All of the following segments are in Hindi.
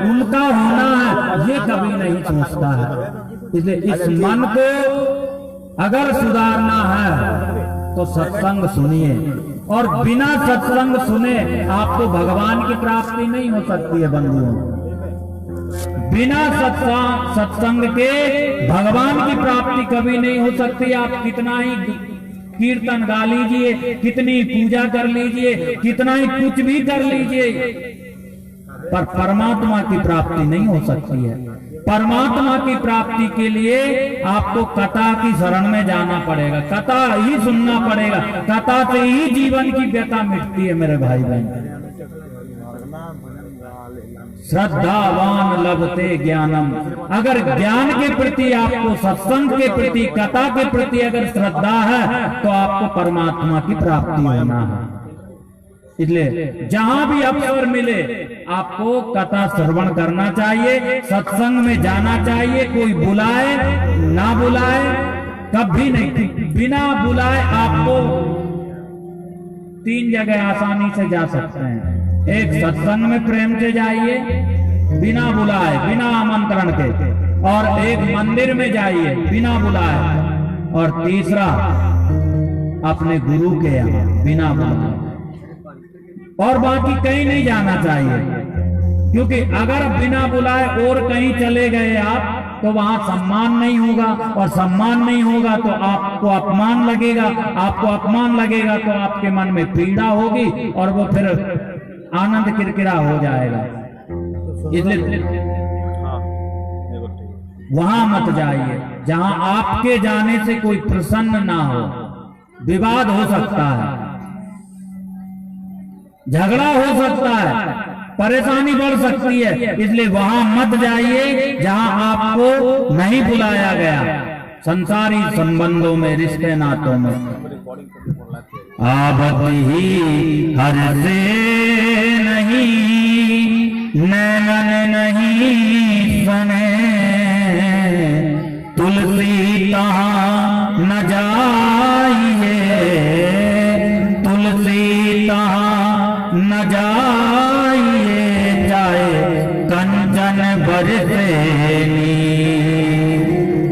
उनका होना है, ये कभी नहीं सोचता है। इसलिए इस मन को अगर सुधारना है तो सत्संग सुनिए, और बिना सत्संग सुने आपको भगवान की प्राप्ति नहीं हो सकती है बंधुओं। बिना सत्संग के भगवान की प्राप्ति कभी नहीं हो सकती। आप कितना ही कीर्तन गा लीजिए, कितनी पूजा कर लीजिए, कितना ही कुछ भी कर लीजिए, पर परमात्मा की प्राप्ति नहीं हो सकती है। परमात्मा की प्राप्ति के लिए आपको कथा की शरण में जाना पड़ेगा, कथा ही सुनना पड़ेगा। कथा से ही जीवन की व्यथा मिटती है मेरे भाई बहन। श्रद्धावान लभते ज्ञानम। अगर ज्ञान के प्रति, आपको सत्संग के प्रति, कथा के प्रति अगर श्रद्धा है तो आपको परमात्मा की प्राप्ति होना है। इसलिए जहां भी अवसर मिले आपको कथा श्रवण करना चाहिए, सत्संग में जाना चाहिए। कोई बुलाए ना बुलाए, कभी नहीं, बिना बुलाए आपको 3 जगह आसानी से जा सकते हैं। एक, सत्संग में प्रेम से जाइए बिना बुलाए, बिना आमंत्रण के, और एक मंदिर में जाइए बिना बुलाए, और तीसरा अपने गुरु के यहाँ बिना बुलाए। और बाकी कहीं नहीं जाना चाहिए, क्योंकि अगर बिना बुलाए और कहीं चले गए आप तो वहां सम्मान नहीं होगा, और सम्मान नहीं होगा तो आपको अपमान लगेगा, आपको अपमान लगेगा तो आपके मन में पीड़ा होगी, और वो फिर आनंद किरकिरा हो जाएगा। इसलिए वहां मत जाइए जहां आपके जाने से कोई प्रसन्न ना हो। विवाद हो सकता है, झगड़ा हो सकता है, परेशानी बढ़ सकती है। इसलिए वहां मत जाइए जहां आपको नहीं बुलाया गया। संसारी संबंधों में, रिश्ते नातों में आबद ही हर से नहीं, नैनन नहीं सने, तुलसी तहाँ न जाइए, तुलसी तहाँ न जाइए, जाए कंचन बरसेनी,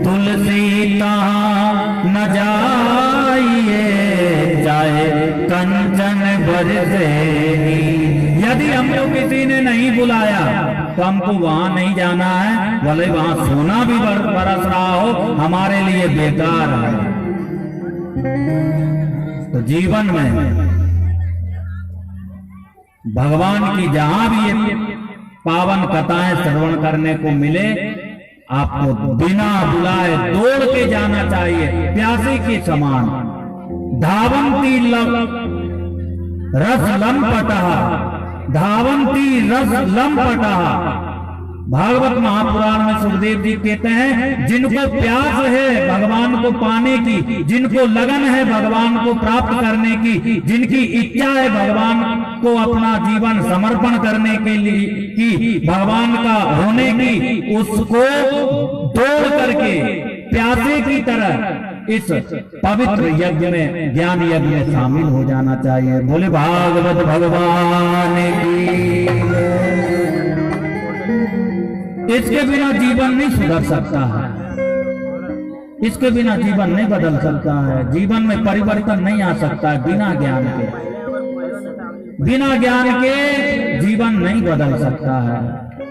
तुलसी तहाँ न जाइए, जाए कंचन बरसेनी। यदि हमको किसी ने नहीं बुलाया तो हमको वहां नहीं जाना है, भले वहां सोना भी बरस रहा हो, हमारे लिए बेकार है। तो जीवन में भगवान की जहां भी पावन कथाएं श्रवण करने को मिले, आपको बिना बुलाए दौड़ के जाना चाहिए, प्यासी के समान। धावंती रस लंपटः, धावंती रस लंपटः। भागवत महापुराण में सुखदेव जी कहते हैं, जिनको प्यास है भगवान को पाने की, जिनको लगन है भगवान को प्राप्त करने की, जिनकी इच्छा है भगवान को अपना जीवन समर्पण करने के लिए की, भगवान का होने की, उसको दौड़ करके प्यासे की तरह इस पवित्र यज्ञ में, ज्ञान यज्ञ में शामिल हो जाना चाहिए। बोले भागवत भगवान की। इसके बिना जीवन नहीं सुधर सकता है, इसके बिना जीवन नहीं बदल सकता है, जीवन में परिवर्तन नहीं आ सकता है बिना ज्ञान के। बिना ज्ञान के जीवन नहीं बदल सकता है।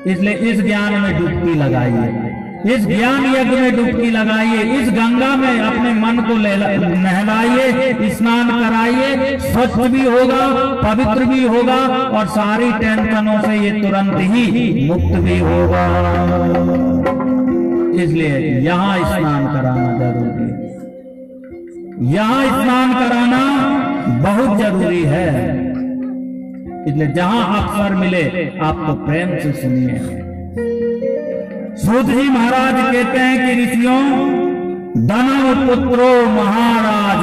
इसलिए इस ज्ञान में डुबकी लगाइए, इस ज्ञान यज्ञ में डुबकी लगाइए, इस गंगा में अपने मन को नहलाइए, स्नान कराइए, स्वच्छ भी होगा, पवित्र भी होगा, और सारी टेंशनों से ये तुरंत ही मुक्त भी होगा। इसलिए यहाँ स्नान कराना जरूरी है, यहाँ स्नान कराना बहुत जरूरी है। इसलिए जहां अवसर मिले आपको प्रेम से सुनिए। सूत जी महाराज कहते हैं कि ऋषियों, धनु पुत्रो महाराज,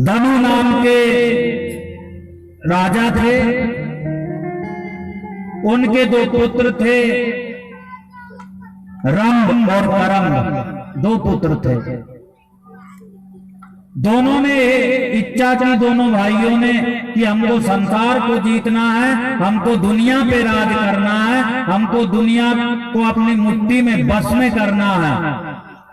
धनु नाम के राजा थे, उनके 2 पुत्र थे, रंभ और करम, 2 पुत्र थे। दोनों ने इच्छा की, दोनों भाइयों ने, कि हमको संसार को जीतना है, हमको दुनिया पे राज करना है, हमको दुनिया को अपनी मुट्ठी में बस में करना है,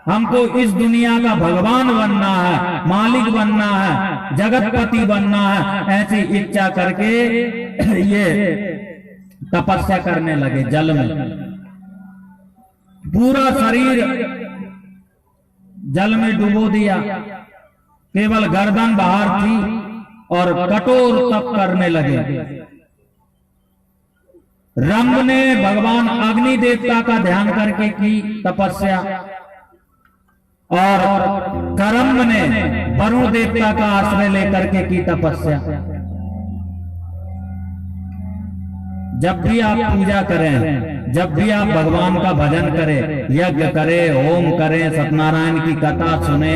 हमको इस दुनिया का भगवान बनना है, मालिक बनना है, जगतपति बनना है। ऐसी इच्छा करके ये तपस्या करने लगे जल में। पूरा शरीर जल में डुबो दिया, केवल गर्दन बाहर थी और कठोर तप करने लगे। रंभ ने भगवान अग्नि देवता का ध्यान करके की तपस्या, और करम्ब ने वरुण देवता का आश्रय लेकर के की तपस्या। जब भी आप पूजा करें, जब भी आप भगवान का भजन करें, यज्ञ करें, होम करें, सत्यनारायण की कथा सुने,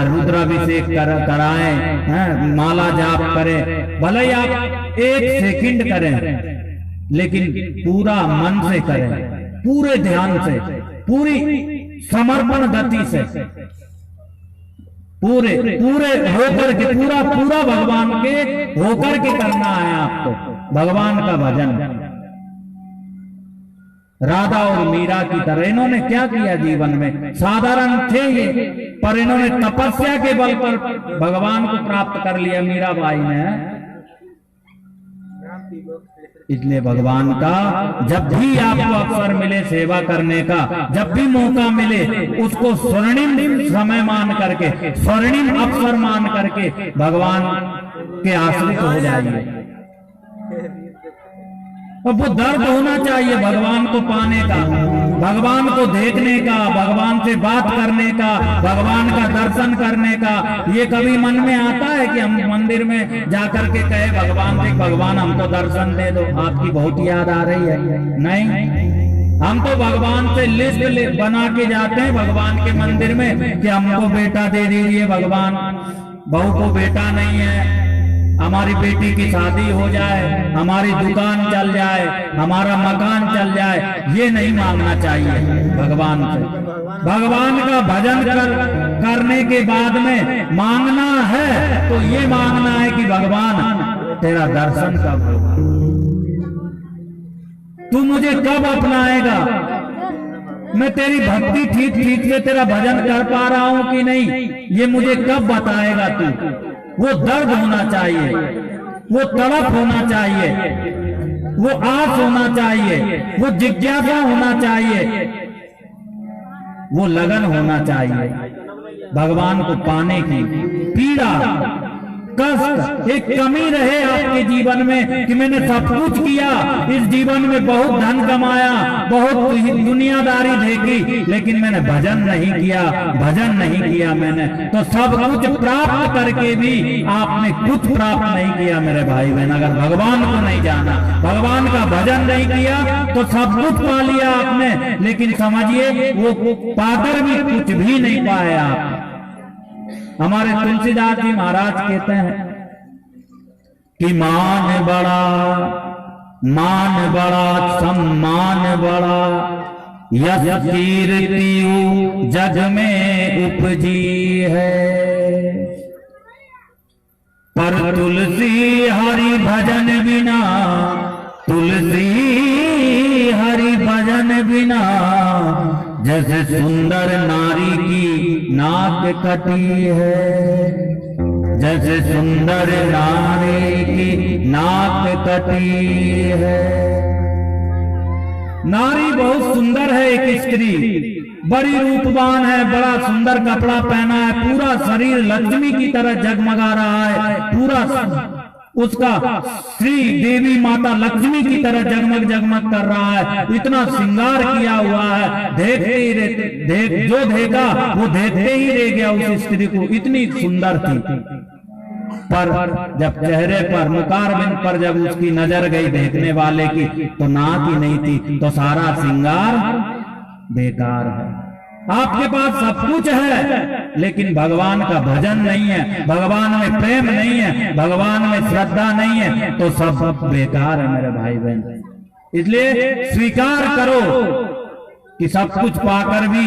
रुद्राभिषेक कराएं, माला जाप करें, भले ही आप 1 सेकंड करें, लेकिन पूरा मन से करें, पूरे ध्यान से, पूरी समर्पण गति से, पूरे होकर के, पूरा भगवान के होकर के करना है आपको भगवान का भजन। राधा और मीरा की तरह इन्होंने क्या किया जीवन में? साधारण थे ये, पर इन्होंने तपस्या के बल पर भगवान को प्राप्त कर लिया मीराबाई ने। इसलिए भगवान का जब भी आपको अवसर मिले सेवा करने का, जब भी मौका मिले, उसको स्वर्णिम समय मान करके, स्वर्णिम अवसर मान करके भगवान के आश्रित हो जाइए। और वो दर्द होना चाहिए भगवान को पाने का, भगवान को देखने का, भगवान से बात करने का, भगवान का दर्शन करने का। ये कभी मन में आता है कि हम मंदिर में जाकर के कहे भगवान देख, भगवान हमको दर्शन दे दो, आपकी बहुत याद आ रही है? नहीं, हम तो भगवान से लिस्ट बना के जाते हैं भगवान के मंदिर में कि हमको बेटा दे दीजिए भगवान, बहू को बेटा नहीं है, हमारी बेटी की शादी हो जाए, हमारी दुकान चल जाए, हमारा मकान चल जाए। ये नहीं मांगना चाहिए भगवान से। भगवान का भजन करने के बाद में मांगना है तो ये मांगना है कि भगवान तेरा दर्शन कब होगा, तू मुझे कब अपनाएगा, मैं तेरी भक्ति ठीक से तेरा भजन कर पा रहा हूं कि नहीं, ये मुझे कब बताएगा तू। वो दर्द होना चाहिए, वो तड़प होना चाहिए, वो आस होना चाहिए, वो जिज्ञासा होना चाहिए, वो लगन होना चाहिए भगवान को पाने की। पीड़ा, कष्ट, एक कमी रहे आपके जीवन में कि मैंने सब कुछ किया, इस जीवन में बहुत धन कमाया, बहुत दुनियादारी देखी, लेकिन मैंने भजन नहीं किया, भजन नहीं किया मैंने, तो सब कुछ प्राप्त करके भी आपने कुछ प्राप्त नहीं किया मेरे भाई बहन। अगर भगवान को नहीं जाना, भगवान का भजन नहीं किया तो सब कुछ पा लिया आपने, लेकिन समझिए वो पाकर भी कुछ भी नहीं पाए आप। हमारे तुलसीदास जी महाराज कहते हैं कि मान बड़ा सम्मान बड़ा, यश कीर्ति जग में उपजी है, पर तुलसी हरि भजन बिना, तुलसी हरि भजन बिना, जैसे सुंदर नारी की नाक कटी है, जैसे सुंदर नारी की नाक कटी है। नारी बहुत सुंदर है, एक स्त्री बड़ी रूपवान है, बड़ा सुंदर कपड़ा पहना है, पूरा शरीर लक्ष्मी की तरह जगमगा रहा है, पूरा उसका श्री देवी माता लक्ष्मी की तरह जगमग जगमग कर रहा है, इतना श्रृंगार किया हुआ है, देखते ही रहते, जो देखा वो देखते ही रह गया उस स्त्री को, इतनी सुंदर थी। पर जब चेहरे पर, मुखारबिंद पर जब उसकी नजर गई देखने वाले की, तो नाक ही नहीं थी, तो सारा श्रृंगार बेकार है। आपके पास सब कुछ है, लेकिन भगवान का भजन नहीं है, भगवान में प्रेम नहीं है, भगवान में श्रद्धा नहीं है, तो सब बेकार है मेरे भाई बहन। इसलिए स्वीकार करो कि सब कुछ पाकर भी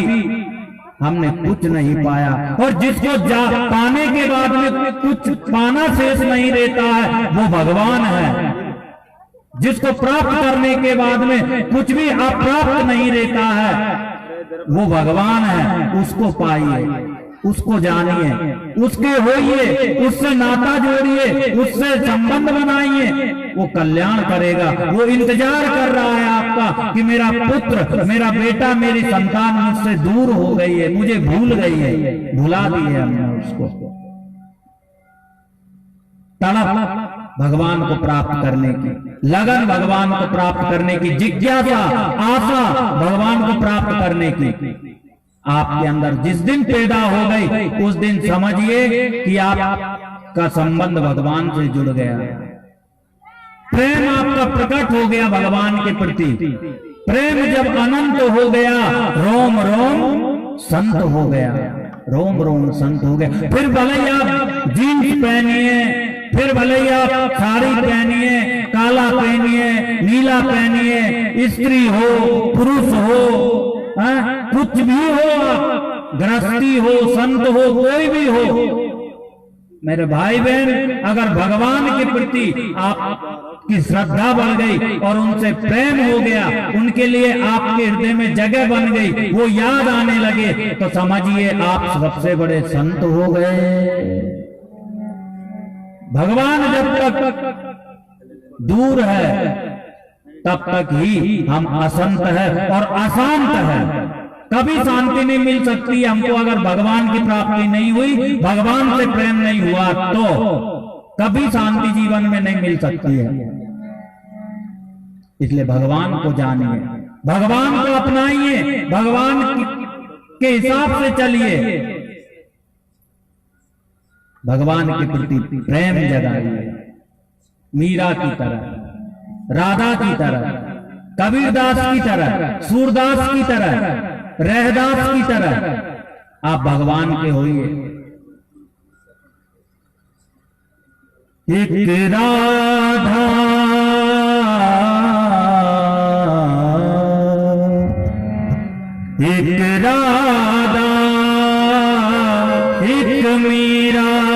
हमने कुछ नहीं पाया। और जिसको पाने के बाद में कुछ पाना शेष नहीं रहता है वो भगवान है। जिसको प्राप्त करने के बाद में कुछ भी अप्राप्त नहीं रहता है वो भगवान है। उसको पाइए, उसको जानिए, उसके होइए, उससे नाता जोड़िए, उससे संबंध बनाइए, वो कल्याण करेगा। वो इंतजार कर रहा है आपका कि मेरा पुत्र, मेरा बेटा, मेरी संतान मुझसे दूर हो गई है, मुझे भूल गई है। भुला दी है हमने उसको। तड़प भगवान को प्राप्त करने की, लगन भगवान को प्राप्त करने की, जिज्ञासा, आशा भगवान को प्राप्त करने की आपके अंदर जिस दिन पैदा हो गई, उस दिन समझिए कि आपका संबंध भगवान से जुड़ गया। प्रेम आपका प्रकट हो गया भगवान के प्रति। प्रेम जब अनंत हो गया, रोम रोम संत हो गया, रोम रोम संत हो गया। फिर भले आप जीन्स पहनिए, फिर भले आप साड़ी पहनिए, काला पहनिए, नीला पहनिए, स्त्री हो, पुरुष हो, कुछ भी हो, गृहस्थी हो, संत हो, कोई भी हो, मेरे भाई बहन, अगर भगवान के प्रति आपकी श्रद्धा बढ़ गई और उनसे प्रेम हो गया, उनके लिए आपके हृदय में जगह बन गई, वो याद आने लगे, तो समझिए आप सबसे बड़े संत हो गए। भगवान जब तक दूर है तब तक ही हम असंत है और अशांत है। कभी शांति नहीं मिल सकती हमको अगर भगवान की प्राप्ति नहीं हुई, भगवान से प्रेम नहीं हुआ, तो कभी शांति जीवन में नहीं मिल सकती है। इसलिए भगवान को जानिए, भगवान को अपनाइए, भगवान के हिसाब से चलिए, भगवान के प्रति प्रेम जगाइए। मीरा की तरह, राधा की तरह, कबीरदास की तरह, सूरदास की तरह, रहदास की तरह आप भगवान के होइए। एक राधा एक राधा एक मीरा